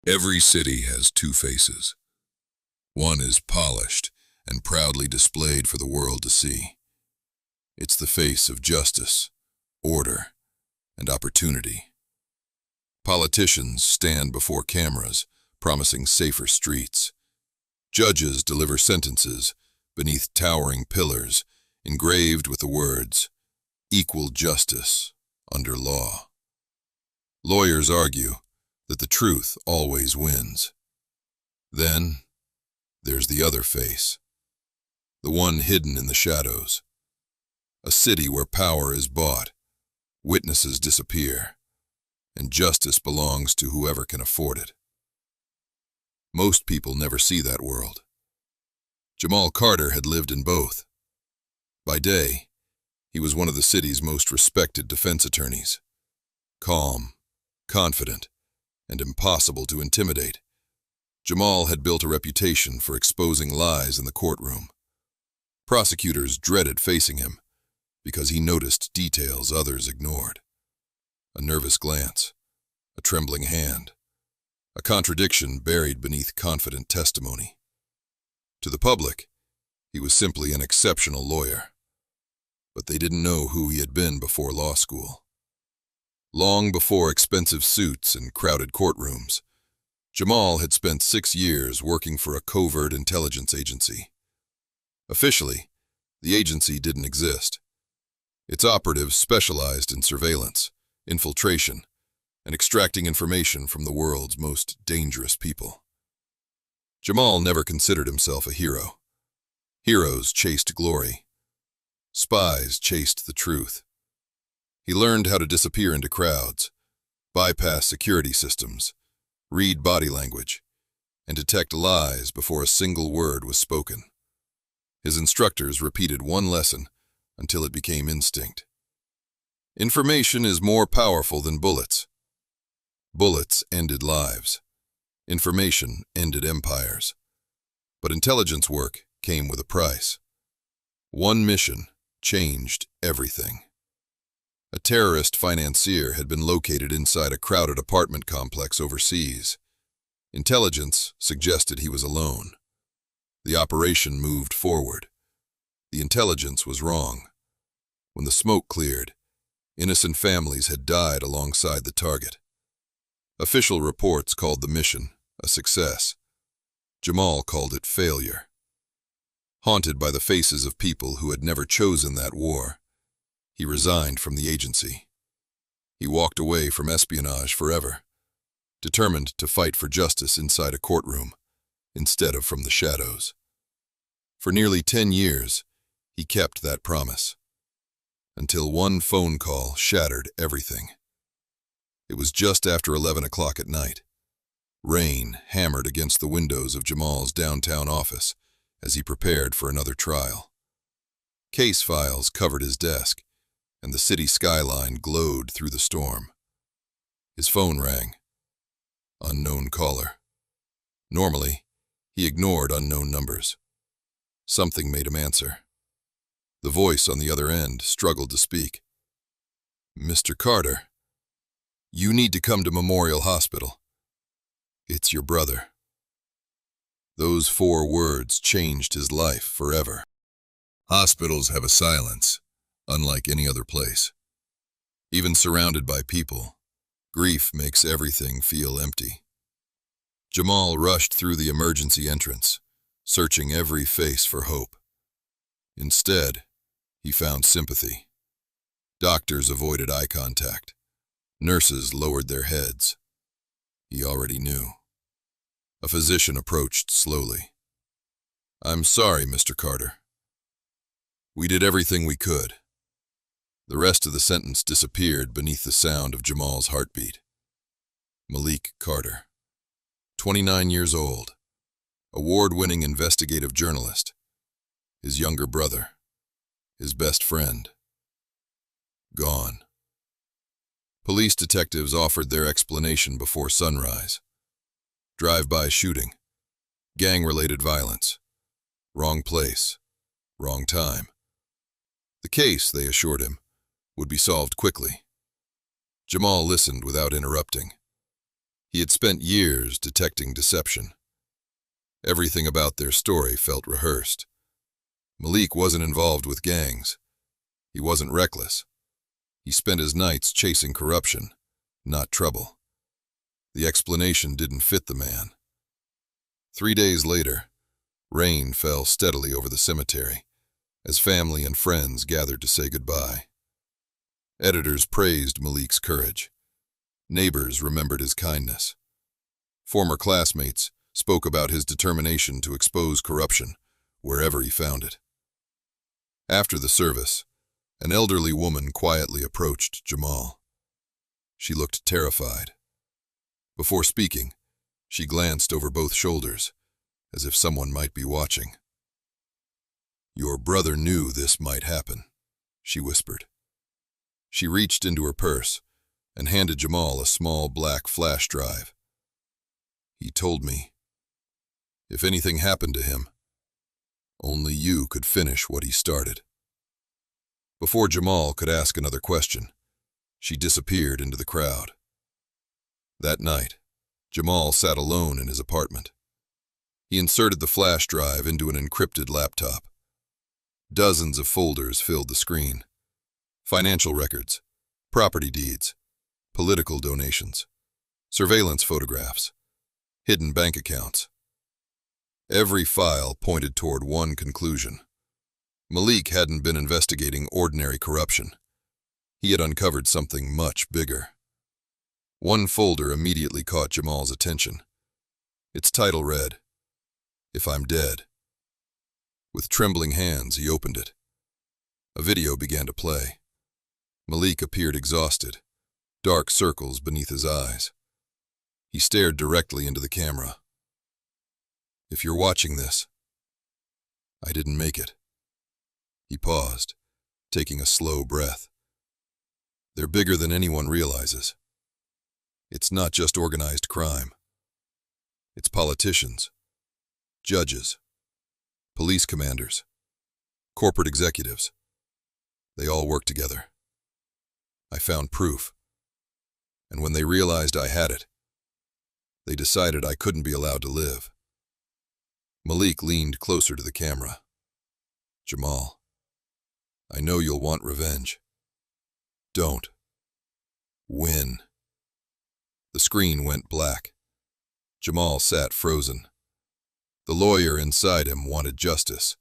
Every city has two faces. One is polished and proudly displayed for the world to see. It's the face of justice, order, and opportunity. Politicians stand before cameras, promising safer streets. Judges deliver sentences beneath towering pillars, engraved with the words, "Equal justice under law." Lawyers argue that the truth always wins. Then, there's the other face, the one hidden in the shadows. A city where power is bought, witnesses disappear, and justice belongs to whoever can afford it. Most people never see that world. Jamaal Carter had lived in both. By day, he was one of the city's most respected defense attorneys. Calm, confident, and impossible to intimidate, Jamaal had built a reputation for exposing lies in the courtroom. Prosecutors dreaded facing him because he noticed details others ignored. A nervous glance, a trembling hand, a contradiction buried beneath confident testimony. To the public, he was simply an exceptional lawyer. But they didn't know who he had been before law school. Long before expensive suits and crowded courtrooms, Jamaal had spent 6 years working for a covert intelligence agency. Officially, the agency didn't exist. Its operatives specialized in surveillance, infiltration, and extracting information from the world's most dangerous people. Jamaal never considered himself a hero. Heroes chased glory. Spies chased the truth. He learned how to disappear into crowds, bypass security systems, read body language, and detect lies before a single word was spoken. His instructors repeated one lesson until it became instinct. Information is more powerful than bullets. Bullets ended lives. Information ended empires. But intelligence work came with a price. One mission changed everything. A terrorist financier had been located inside a crowded apartment complex overseas. Intelligence suggested he was alone. The operation moved forward. The intelligence was wrong. When the smoke cleared, innocent families had died alongside the target. Official reports called the mission a success. Jamaal called it failure. Haunted by the faces of people who had never chosen that war, he resigned from the agency. He walked away from espionage forever, determined to fight for justice inside a courtroom instead of from the shadows. For nearly 10 years, he kept that promise, until one phone call shattered everything. It was just after 11 o'clock at night. Rain hammered against the windows of Jamaal's downtown office as he prepared for another trial. Case files covered his desk, and the city skyline glowed through the storm. His phone rang. Unknown caller. Normally, he ignored unknown numbers. Something made him answer. The voice on the other end struggled to speak. "Mr. Carter, you need to come to Memorial Hospital. It's your brother." Those 4 words changed his life forever. Hospitals have a silence, unlike any other place. Even surrounded by people, grief makes everything feel empty. Jamaal rushed through the emergency entrance, searching every face for hope. Instead, he found sympathy. Doctors avoided eye contact. Nurses lowered their heads. He already knew. A physician approached slowly. "I'm sorry, Mr. Carter. We did everything we could." The rest of the sentence disappeared beneath the sound of Jamaal's heartbeat. Malik Carter, 29 years old, award-winning investigative journalist, his younger brother, his best friend, gone. Police detectives offered their explanation before sunrise. Drive-by shooting, gang-related violence, wrong place, wrong time. The case, they assured him, would be solved quickly. Jamaal listened without interrupting. He had spent years detecting deception. Everything about their story felt rehearsed. Malik wasn't involved with gangs. He wasn't reckless. He spent his nights chasing corruption, not trouble. The explanation didn't fit the man. 3 days later, rain fell steadily over the cemetery as family and friends gathered to say goodbye. Editors praised Malik's courage. Neighbors remembered his kindness. Former classmates spoke about his determination to expose corruption wherever he found it. After the service, an elderly woman quietly approached Jamaal. She looked terrified. Before speaking, she glanced over both shoulders, as if someone might be watching. "Your brother knew this might happen," she whispered. She reached into her purse and handed Jamaal a small black flash drive. "He told me, if anything happened to him, only you could finish what he started." Before Jamaal could ask another question, she disappeared into the crowd. That night, Jamaal sat alone in his apartment. He inserted the flash drive into an encrypted laptop. Dozens of folders filled the screen. Financial records, property deeds, political donations, surveillance photographs, hidden bank accounts. Every file pointed toward one conclusion. Malik hadn't been investigating ordinary corruption. He had uncovered something much bigger. One folder immediately caught Jamaal's attention. Its title read, "If I'm Dead." With trembling hands, he opened it. A video began to play. Malik appeared exhausted, dark circles beneath his eyes. He stared directly into the camera. "If you're watching this, I didn't make it." He paused, taking a slow breath. "They're bigger than anyone realizes. It's not just organized crime. It's politicians, judges, police commanders, corporate executives. They all work together. I found proof, and when they realized I had it, they decided I couldn't be allowed to live." Malik leaned closer to the camera. "Jamaal, I know you'll want revenge. Don't. Win." The screen went black. Jamaal sat frozen. The lawyer inside him wanted justice.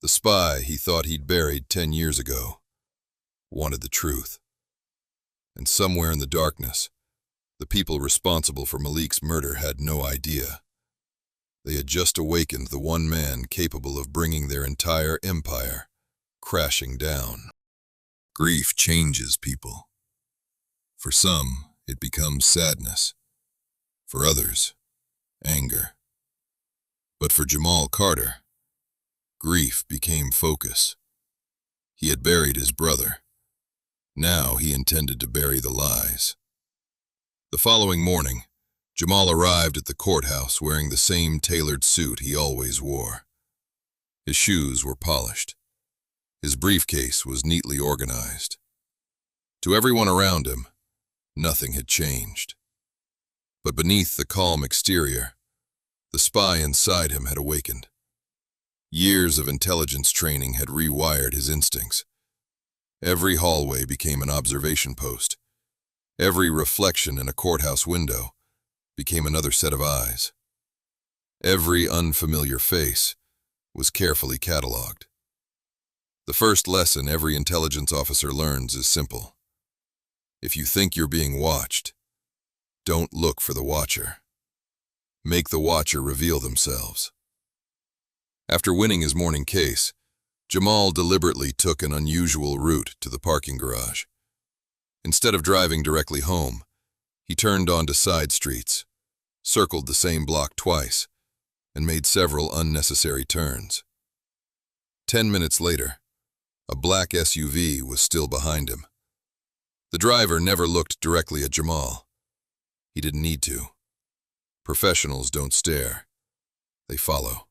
The spy he thought he'd buried 10 years ago wanted the truth. And somewhere in the darkness, the people responsible for Malik's murder had no idea. They had just awakened the one man capable of bringing their entire empire crashing down. Grief changes people. For some, it becomes sadness. For others, anger. But for Jamaal Carter, grief became focus. He had buried his brother. Now he intended to bury the lies. The following morning, Jamaal arrived at the courthouse wearing the same tailored suit he always wore. His shoes were polished. His briefcase was neatly organized. To everyone around him, nothing had changed. But beneath the calm exterior, the spy inside him had awakened. Years of intelligence training had rewired his instincts. Every hallway became an observation post. Every reflection in a courthouse window became another set of eyes. Every unfamiliar face was carefully cataloged. The first lesson every intelligence officer learns is simple. If you think you're being watched, don't look for the watcher. Make the watcher reveal themselves. After winning his morning case, Jamaal deliberately took an unusual route to the parking garage. Instead of driving directly home, he turned onto side streets, circled the same block twice, and made several unnecessary turns. 10 minutes later, a black SUV was still behind him. The driver never looked directly at Jamaal. He didn't need to. Professionals don't stare. They follow.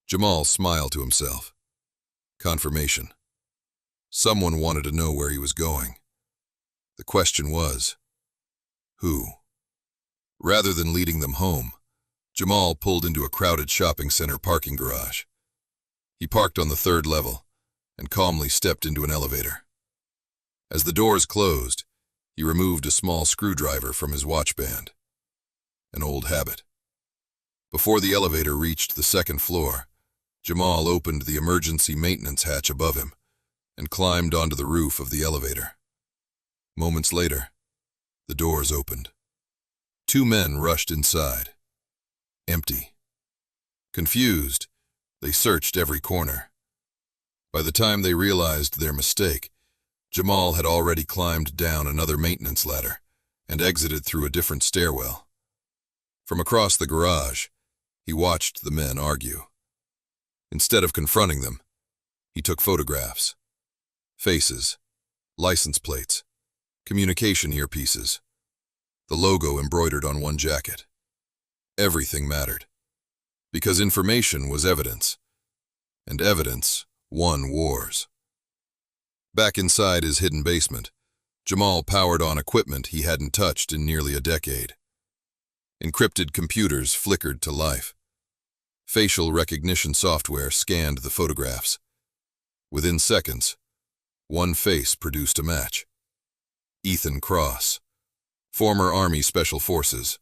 Jamaal smiled to himself. Confirmation. Someone wanted to know where he was going. The question was, who? Rather than leading them home, Jamaal pulled into a crowded shopping center parking garage. He parked on the third level and calmly stepped into an elevator. As the doors closed, he removed a small screwdriver from his watch band. An old habit. Before the elevator reached the second floor, Jamaal opened the emergency maintenance hatch above him and climbed onto the roof of the elevator. Moments later, the doors opened. Two men rushed inside. Empty. Confused, they searched every corner. By the time they realized their mistake, Jamaal had already climbed down another maintenance ladder and exited through a different stairwell. From across the garage, he watched the men argue. Instead of confronting them, he took photographs. Faces, license plates, communication earpieces, the logo embroidered on one jacket. Everything mattered, because information was evidence, and evidence won wars. Back inside his hidden basement, Jamaal powered on equipment he hadn't touched in nearly a decade. Encrypted computers flickered to life. Facial recognition software scanned the photographs. Within seconds, one face produced a match. Ethan Cross, former Army Special Forces,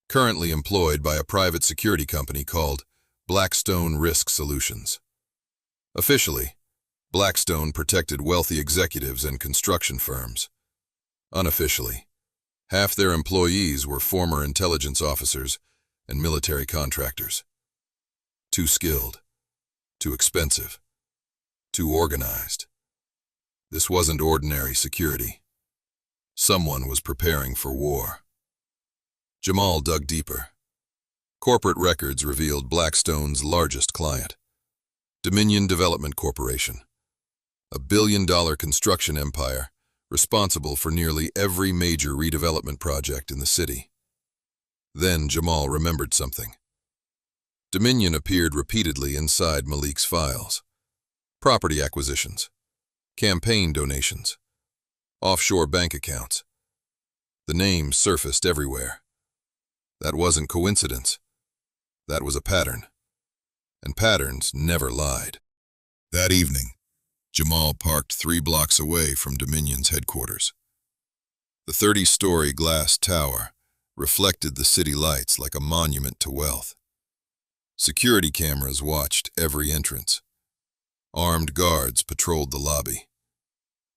currently employed by a private security company called Blackstone Risk Solutions. Officially, Blackstone protected wealthy executives and construction firms. Unofficially, half their employees were former intelligence officers and military contractors. Too skilled, too expensive, too organized. This wasn't ordinary security. Someone was preparing for war. Jamaal dug deeper. Corporate records revealed Blackstone's largest client, Dominion Development Corporation, a billion-dollar construction empire responsible for nearly every major redevelopment project in the city. Then Jamaal remembered something. Dominion appeared repeatedly inside Malik's files. Property acquisitions, campaign donations, offshore bank accounts. The names surfaced everywhere. That wasn't coincidence. That was a pattern. And patterns never lied. That evening, Jamaal parked 3 blocks away from Dominion's headquarters. The 30-story glass tower reflected the city lights like a monument to wealth. Security cameras watched every entrance. Armed guards patrolled the lobby.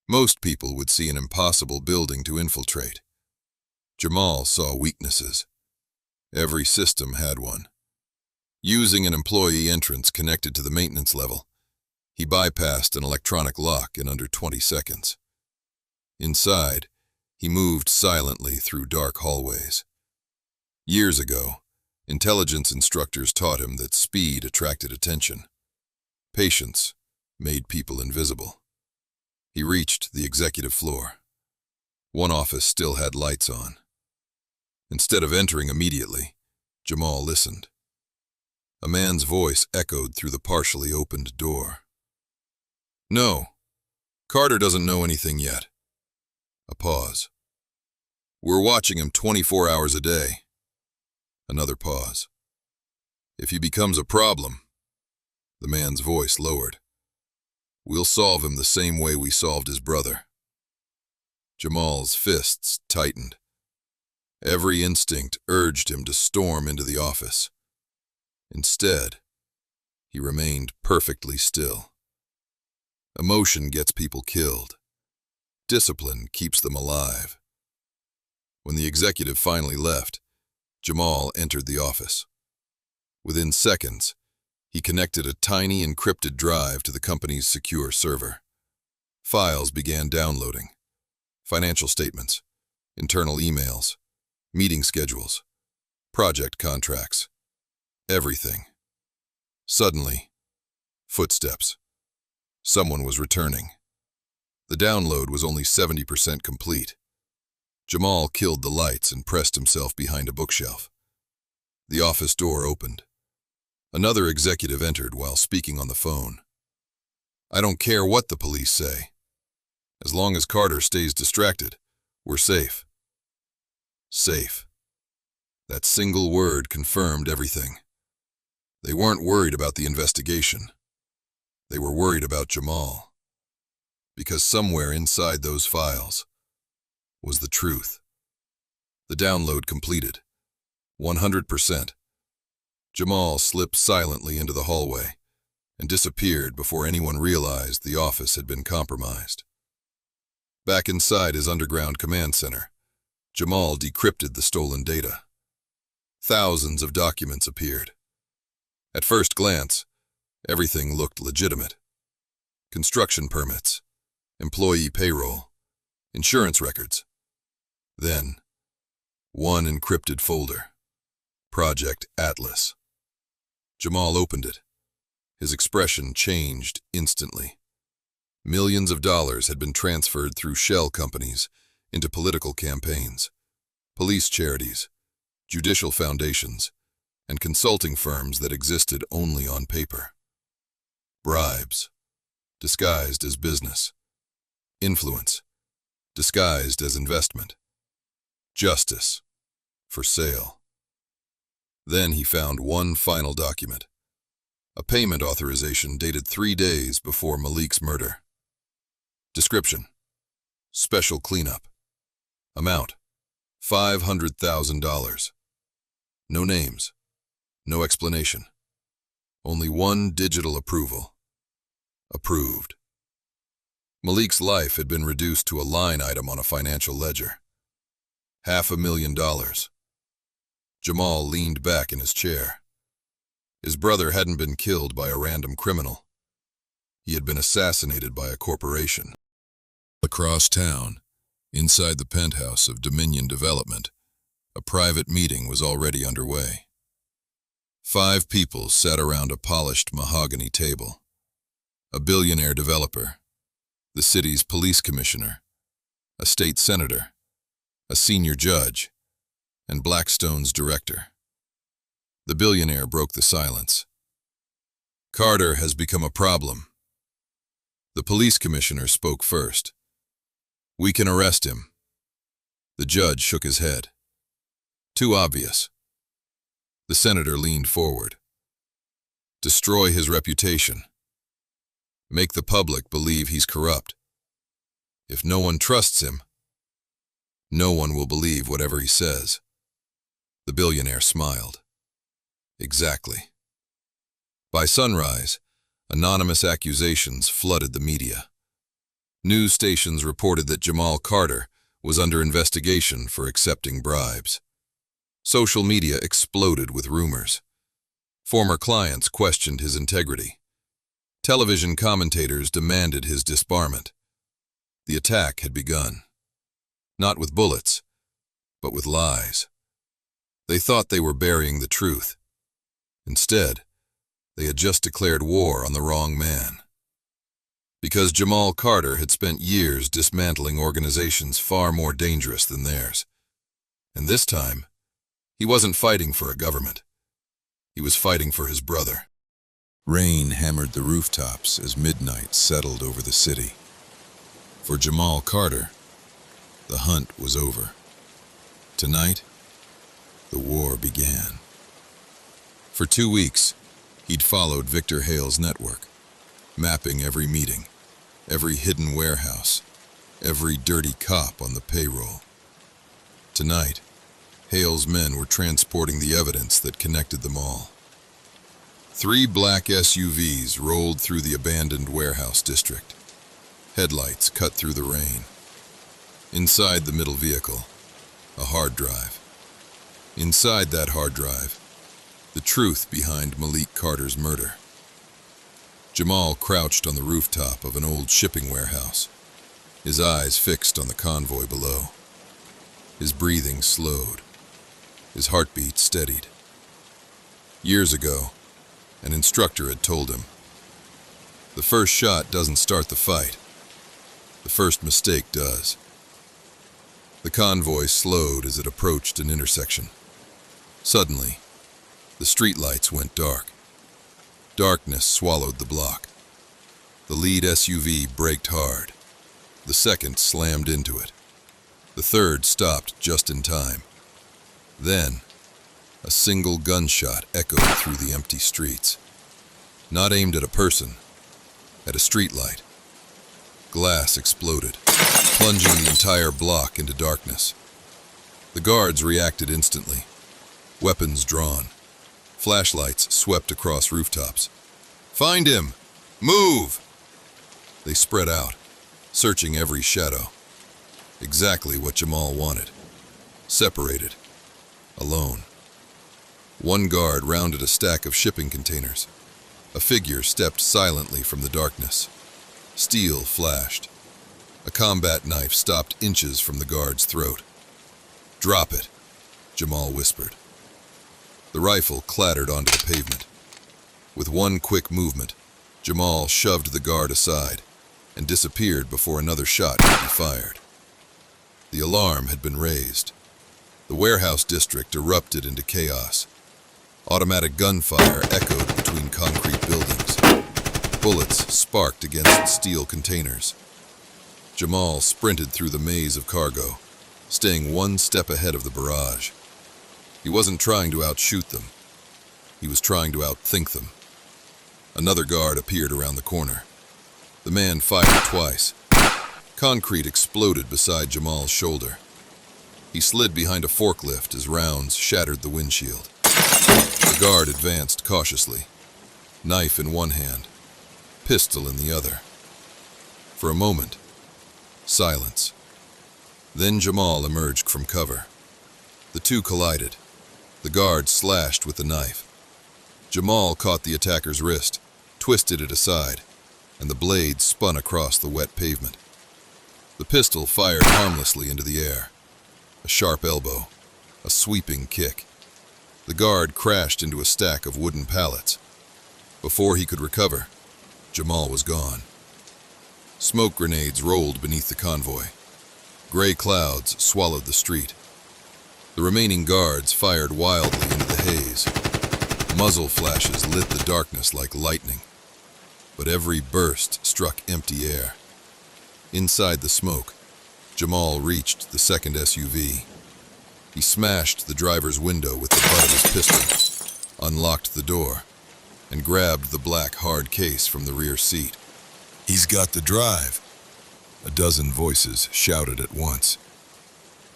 Most people would see an impossible building to infiltrate. Jamaal saw weaknesses. Every system had one. Using an employee entrance connected to the maintenance level, he bypassed an electronic lock in under 20 seconds. Inside, he moved silently through dark hallways. Years ago, intelligence instructors taught him that speed attracted attention. Patience made people invisible. He reached the executive floor. One office still had lights on. Instead of entering immediately, Jamaal listened. A man's voice echoed through the partially opened door. "No, Carter doesn't know anything yet." A pause. "We're watching him 24 hours a day." Another pause. "If he becomes a problem," the man's voice lowered, "we'll solve him the same way we solved his brother." Jamaal's fists tightened. Every instinct urged him to storm into the office. Instead, he remained perfectly still. Emotion gets people killed. Discipline keeps them alive. When the executive finally left, Jamaal entered the office. Within seconds, he connected a tiny encrypted drive to the company's secure server. Files began downloading. Financial statements, internal emails, meeting schedules, project contracts, everything. Suddenly, footsteps. Someone was returning. The download was only 70% complete. Jamaal killed the lights and pressed himself behind a bookshelf. The office door opened. Another executive entered while speaking on the phone. "I don't care what the police say. As long as Carter stays distracted, we're safe." Safe. That single word confirmed everything. They weren't worried about the investigation. They were worried about Jamaal. Because somewhere inside those files was the truth. The download completed. 100%. Jamaal slipped silently into the hallway and disappeared before anyone realized the office had been compromised. Back inside his underground command center, Jamaal decrypted the stolen data. Thousands of documents appeared. At first glance, everything looked legitimate. Construction permits, employee payroll, insurance records. Then, one encrypted folder, Project Atlas. Jamaal opened it. His expression changed instantly. Millions of dollars had been transferred through shell companies into political campaigns, police charities, judicial foundations, and consulting firms that existed only on paper. Bribes, disguised as business. Influence, disguised as investment. Justice, for sale. Then he found one final document, a payment authorization dated 3 days before Malik's murder. Description: special cleanup. Amount: $500,000. No names, no explanation. Only one digital approval. Approved. Malik's life had been reduced to a line item on a financial ledger. $500,000. Jamaal leaned back in his chair. His brother hadn't been killed by a random criminal. He had been assassinated by a corporation. Across town, inside the penthouse of Dominion Development, a private meeting was already underway. 5 people sat around a polished mahogany table. A billionaire developer, the city's police commissioner, a state senator, a senior judge, and Blackstone's director. The billionaire broke the silence. Carter has become a problem. The police commissioner spoke first. We can arrest him. The judge shook his head. Too obvious. The senator leaned forward. Destroy his reputation. Make the public believe he's corrupt. If no one trusts him, no one will believe whatever he says. The billionaire smiled. Exactly. By sunrise, anonymous accusations flooded the media. News stations reported that Jamaal Carter was under investigation for accepting bribes. Social media exploded with rumors. Former clients questioned his integrity. Television commentators demanded his disbarment. The attack had begun. Not with bullets, but with lies. They thought they were burying the truth. Instead, they had just declared war on the wrong man. Because Jamaal Carter had spent years dismantling organizations far more dangerous than theirs. And this time, he wasn't fighting for a government. He was fighting for his brother. Rain hammered the rooftops as midnight settled over the city. For Jamaal Carter, the hunt was over. Tonight, the war began. For 2 weeks, he'd followed Victor Hale's network, mapping every meeting, every hidden warehouse, every dirty cop on the payroll. Tonight, Hale's men were transporting the evidence that connected them all. 3 black SUVs rolled through the abandoned warehouse district. Headlights cut through the rain. Inside the middle vehicle, a hard drive. Inside that hard drive, the truth behind Malik Carter's murder. Jamaal crouched on the rooftop of an old shipping warehouse, his eyes fixed on the convoy below. His breathing slowed. His heartbeat steadied. Years ago, an instructor had told him, the first shot doesn't start the fight. The first mistake does. The convoy slowed as it approached an intersection. Suddenly, the streetlights went dark. Darkness swallowed the block. The lead SUV braked hard. The second slammed into it. The third stopped just in time. Then, A single gunshot echoed through the empty streets. Not aimed at a person, at a streetlight. Glass exploded, plunging the entire block into darkness. The guards reacted instantly, weapons drawn. Flashlights swept across rooftops. "Find him! Move!" They spread out, searching every shadow. Exactly what Jamaal wanted. Separated. Alone. One guard rounded a stack of shipping containers. A figure stepped silently from the darkness. Steel flashed. A combat knife stopped inches from the guard's throat. "Drop it," Jamaal whispered. The rifle clattered onto the pavement. With one quick movement, Jamaal shoved the guard aside and disappeared before another shot could be fired. The alarm had been raised. The warehouse district erupted into chaos. Automatic gunfire echoed between concrete buildings. Bullets sparked against steel containers. Jamaal sprinted through the maze of cargo, staying one step ahead of the barrage. He wasn't trying to outshoot them. He was trying to outthink them. Another guard appeared around the corner. The man fired twice. Concrete exploded beside Jamaal's shoulder. He slid behind a forklift as rounds shattered the windshield. The guard advanced cautiously, knife in one hand, pistol in the other. For a moment, silence. Then Jamaal emerged from cover. The two collided. The guard slashed with the knife. Jamaal caught the attacker's wrist, twisted it aside, and the blade spun across the wet pavement. The pistol fired harmlessly into the air. A sharp elbow, a sweeping kick. The guard crashed into a stack of wooden pallets. Before he could recover, Jamaal was gone. Smoke grenades rolled beneath the convoy. Gray clouds swallowed the street. The remaining guards fired wildly into the haze. Muzzle flashes lit the darkness like lightning. But every burst struck empty air. Inside the smoke, Jamaal reached the second SUV. He smashed the driver's window with the butt of his pistol, unlocked the door, and grabbed the black hard case from the rear seat. "He's got the drive," a dozen voices shouted at once.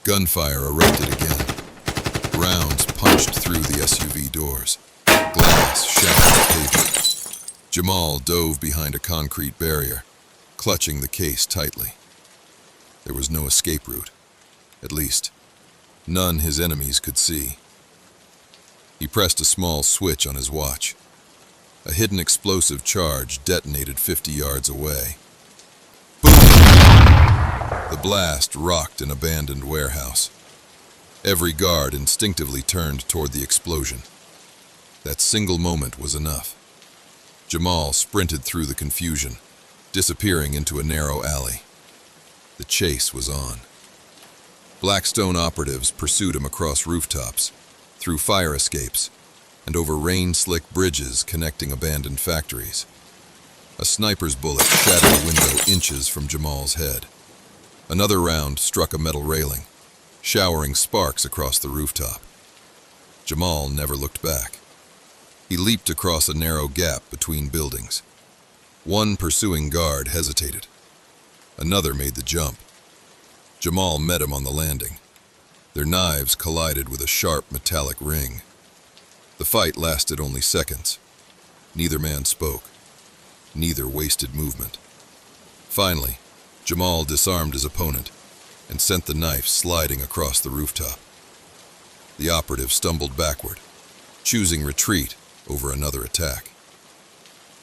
Gunfire erupted again. Rounds punched through the SUV doors. Glass shattered the pavement. Jamaal dove behind a concrete barrier, clutching the case tightly. There was no escape route. At least, none his enemies could see. He pressed a small switch on his watch. A hidden explosive charge detonated 50 yards away. Boom! The blast rocked an abandoned warehouse. Every guard instinctively turned toward the explosion. That single moment was enough. Jamaal sprinted through the confusion, disappearing into a narrow alley. The chase was on. Blackstone operatives pursued him across rooftops, through fire escapes, and over rain-slick bridges connecting abandoned factories. A sniper's bullet shattered a window inches from Jamaal's head. Another round struck a metal railing, showering sparks across the rooftop. Jamaal never looked back. He leaped across a narrow gap between buildings. One pursuing guard hesitated. Another made the jump. Jamaal met him on the landing. Their knives collided with a sharp metallic ring. The fight lasted only seconds. Neither man spoke. Neither wasted movement. Finally, Jamaal disarmed his opponent and sent the knife sliding across the rooftop. The operative stumbled backward, choosing retreat over another attack.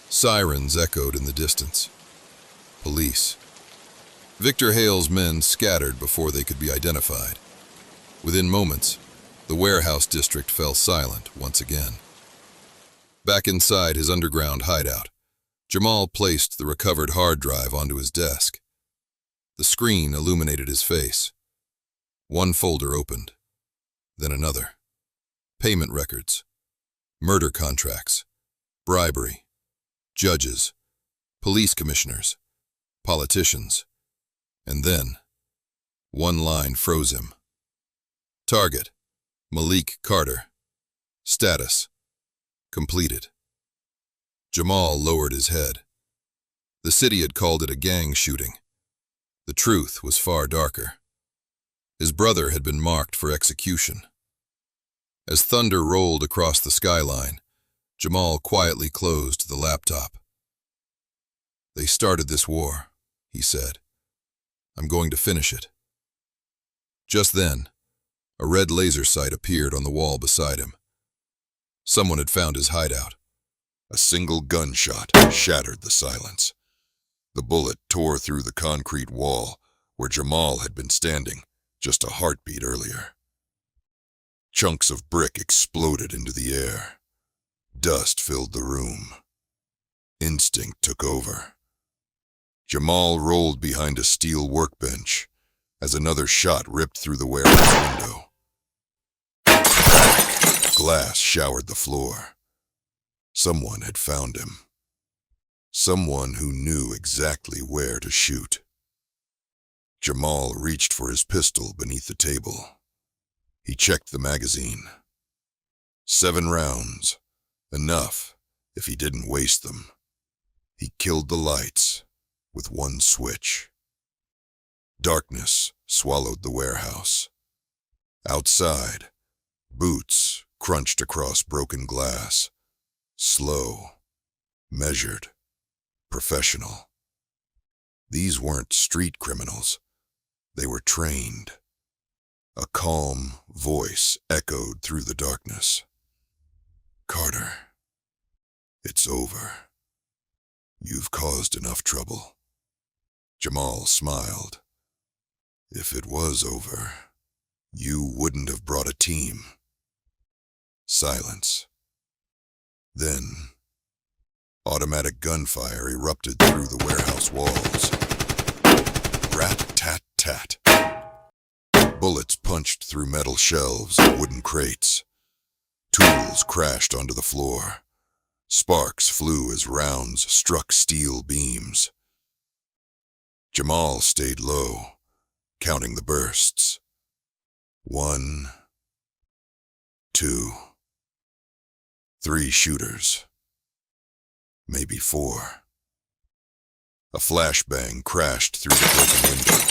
Sirens echoed in the distance. Police. Victor Hale's men scattered before they could be identified. Within moments, the warehouse district fell silent once again. Back inside his underground hideout, Jamaal placed the recovered hard drive onto his desk. The screen illuminated his face. One folder opened, then another. Payment records, murder contracts, bribery, judges, police commissioners, politicians, and then one line froze him. Target, Malik Carter, Status: completed. Jamaal lowered his head. The city had called it a gang shooting. The truth was far darker. His brother had been marked for execution. As thunder rolled across the skyline, Jamaal quietly closed the laptop. "They started this war," he said. "I'm going to finish it." Just then, a red laser sight appeared on the wall beside him. Someone had found his hideout. A single gunshot shattered the silence. The bullet tore through the concrete wall where Jamaal had been standing just a heartbeat earlier. Chunks of brick exploded into the air. Dust filled the room. Instinct took over. Jamaal rolled behind a steel workbench as another shot ripped through the warehouse window. Glass showered the floor. Someone had found him. Someone who knew exactly where to shoot. Jamaal reached for his pistol beneath the table. He checked the magazine. 7 rounds. Enough if he didn't waste them. He killed the lights with one switch. Darkness swallowed the warehouse. Outside, boots crunched across broken glass. Slow, measured, professional. These weren't street criminals. They were trained. A calm voice echoed through the darkness. "Carter, it's over. You've caused enough trouble." Jamaal smiled. "If it was over, you wouldn't have brought a team." Silence. Then, automatic gunfire erupted through the warehouse walls. Rat-tat-tat. Bullets punched through metal shelves and wooden crates. Tools crashed onto the floor. Sparks flew as rounds struck steel beams. Jamaal stayed low, counting the bursts. 1, 2, 3 shooters. Maybe 4. A flashbang crashed through the broken window.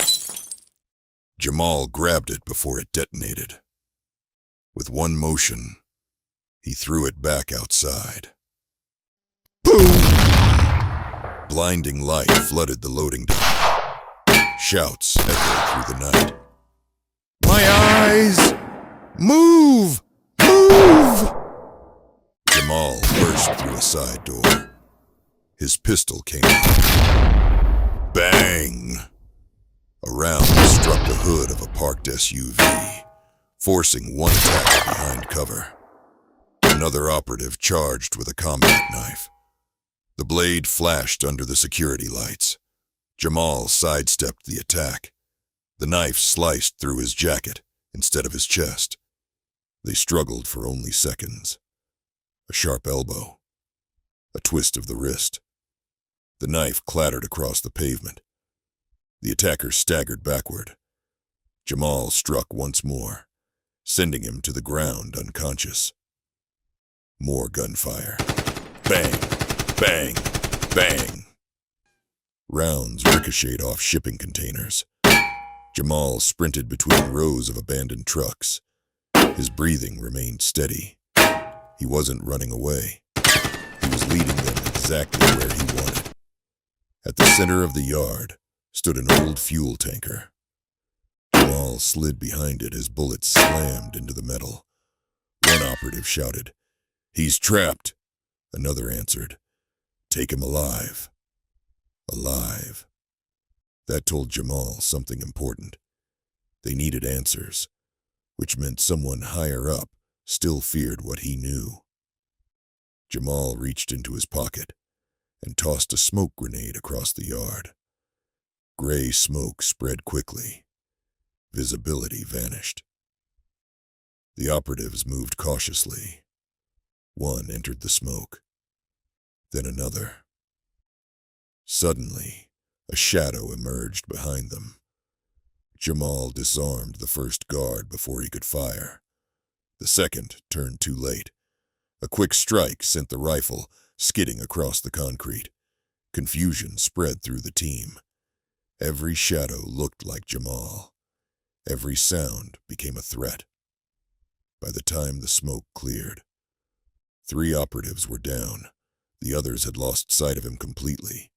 Jamaal grabbed it before it detonated. With one motion, he threw it back outside. Boom! Blinding light flooded the loading dock. Shouts echoed through the night. "My eyes! Move! Move!" Jamaal burst through a side door. His pistol came out. Bang! A round struck the hood of a parked SUV, forcing one attacker behind cover. Another operative charged with a combat knife. The blade flashed under the security lights. Jamaal sidestepped the attack. The knife sliced through his jacket instead of his chest. They struggled for only seconds. A sharp elbow. A twist of the wrist. The knife clattered across the pavement. The attacker staggered backward. Jamaal struck once more, sending him to the ground unconscious. More gunfire. Bang! Bang! Bang! Rounds ricocheted off shipping containers. Jamaal sprinted between rows of abandoned trucks. His breathing remained steady. He wasn't running away. He was leading them exactly where he wanted. At the center of the yard stood an old fuel tanker. Jamaal slid behind it as bullets slammed into the metal. One operative shouted, "He's trapped." Another answered, "Take him alive." Alive. That told Jamaal something important. They needed answers, which meant someone higher up still feared what he knew. Jamaal reached into his pocket and tossed a smoke grenade across the yard. Gray smoke spread quickly. Visibility vanished. The operatives moved cautiously. One entered the smoke, then another. Suddenly, a shadow emerged behind them. Jamaal disarmed the first guard before he could fire. The second turned too late A quick strike sent the rifle skidding across the concrete. Confusion spread through the team. Every shadow looked like Jamaal. Every sound became a threat. By the time the smoke cleared, 3 operatives were down. The others had lost sight of him completely.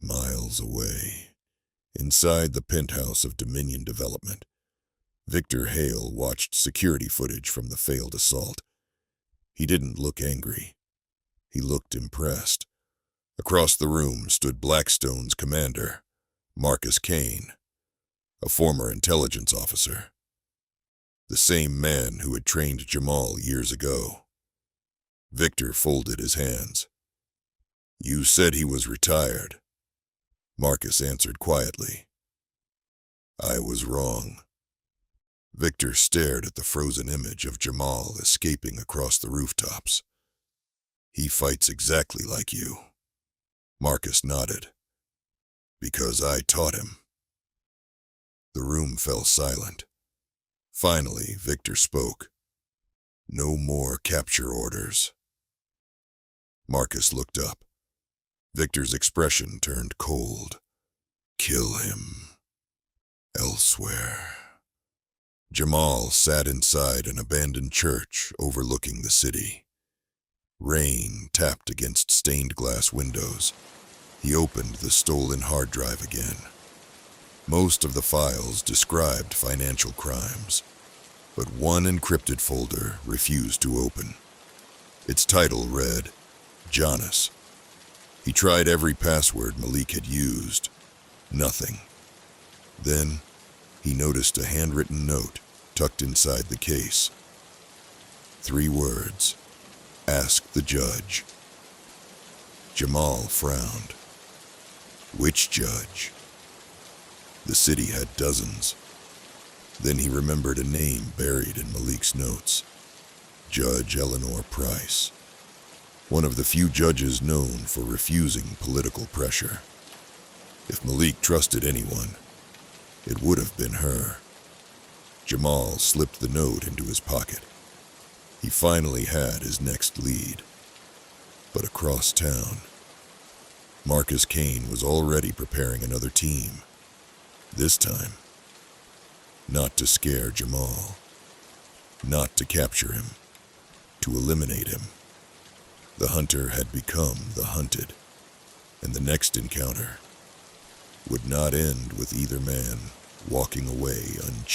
Miles away, inside the penthouse of Dominion Development, Victor Hale watched security footage from the failed assault. He didn't look angry. He looked impressed. Across the room stood Blackstone's commander, Marcus Kane, a former intelligence officer. The same man who had trained Jamaal years ago. Victor folded his hands. "You said he was retired," Marcus answered quietly. "I was wrong." Victor stared at the frozen image of Jamaal escaping across the rooftops. "He fights exactly like you." Marcus nodded. "Because I taught him." The room fell silent. Finally, Victor spoke. "No more capture orders." Marcus looked up. Victor's expression turned cold. "Kill him. Elsewhere." Jamaal sat inside an abandoned church overlooking the city. Rain tapped against stained glass windows. He opened the stolen hard drive again. Most of the files described financial crimes, but one encrypted folder refused to open. Its title read, Jonas. He tried every password Malik had used. Nothing. Then, he noticed a handwritten note tucked inside the case. 3 words. Ask the judge. Jamaal frowned. Which judge? The city had dozens. Then he remembered a name buried in Malik's notes. Judge Eleanor Price. One of the few judges known for refusing political pressure. If Malik trusted anyone, it would have been her. Jamaal slipped the note into his pocket. He finally had his next lead. But across town, Marcus Kane was already preparing another team. This time, not to scare Jamaal, not to capture him, to eliminate him. The hunter had become the hunted, and the next encounter would not end with either man walking away unchanged.